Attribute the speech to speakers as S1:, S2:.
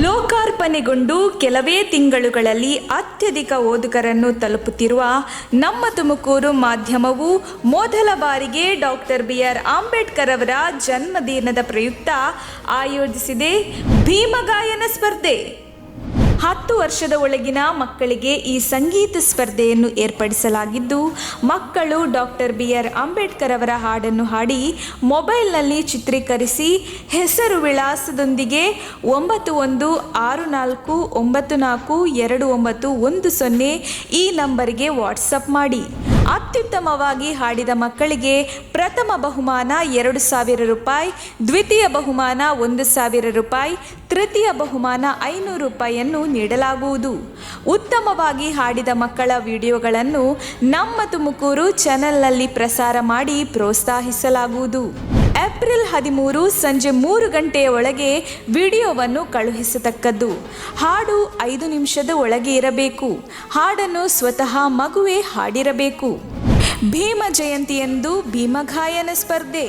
S1: ಲೋಕಾರ್ಪಣೆಗೊಂಡು ಕೆಲವೇ ತಿಂಗಳುಗಳಲ್ಲಿ ಅತ್ಯಧಿಕ ಓದುಗರನ್ನು ತಲುಪುತ್ತಿರುವ ನಮ್ಮ ತುಮಕೂರು ಮಾಧ್ಯಮವು ಮೊದಲ ಬಾರಿಗೆ ಡಾಕ್ಟರ್ BR ಅಂಬೇಡ್ಕರ್ ಅವರ ಜನ್ಮದಿನದ ಪ್ರಯುಕ್ತ ಆಯೋಜಿಸಿದೆ ಭೀಮಗಾಯನ ಸ್ಪರ್ಧೆ. 10 ವರ್ಷದ ಒಳಗಿನ ಮಕ್ಕಳಿಗೆ ಈ ಸಂಗೀತ ಸ್ಪರ್ಧೆಯನ್ನು ಏರ್ಪಡಿಸಲಾಗಿದ್ದು, ಮಕ್ಕಳು ಡಾಕ್ಟರ್ BR ಅಂಬೇಡ್ಕರ್ ಅವರ ಹಾಡನ್ನು ಹಾಡಿ ಮೊಬೈಲ್ನಲ್ಲಿ ಚಿತ್ರೀಕರಿಸಿ ಹೆಸರು ವಿಳಾಸದೊಂದಿಗೆ 9164942910 ಈ ನಂಬರಿಗೆ ವಾಟ್ಸಪ್ ಮಾಡಿ. ಅತ್ಯುತ್ತಮವಾಗಿ ಹಾಡಿದ ಮಕ್ಕಳಿಗೆ ಪ್ರಥಮ ಬಹುಮಾನ 2,000 ರೂಪಾಯಿ, ದ್ವಿತೀಯ ಬಹುಮಾನ 1,000 ರೂಪಾಯಿ, ತೃತೀಯ ಬಹುಮಾನ 500 ರೂಪಾಯಿಯನ್ನು ನೀಡಲಾಗುವುದು. ಉತ್ತಮವಾಗಿ ಹಾಡಿದ ಮಕ್ಕಳ ವಿಡಿಯೋಗಳನ್ನು ನಮ್ಮ ತುಮಕೂರು ಚಾನೆಲ್ನಲ್ಲಿ ಪ್ರಸಾರ ಮಾಡಿ ಪ್ರೋತ್ಸಾಹಿಸಲಾಗುವುದು. ಏಪ್ರಿಲ್ 13 ಸಂಜೆ 3 ಗಂಟೆಯ ಒಳಗೆ ವಿಡಿಯೋವನ್ನು ಕಳುಹಿಸತಕ್ಕದ್ದು. ಹಾಡು 5 ನಿಮಿಷದ ಒಳಗೆ ಇರಬೇಕು. ಹಾಡನ್ನು ಸ್ವತಃ ಮಗುವೇ ಹಾಡಿರಬೇಕು. ಭೀಮ ಜಯಂತಿಯಂದು ಭೀಮಗಾಯನ ಸ್ಪರ್ಧೆ.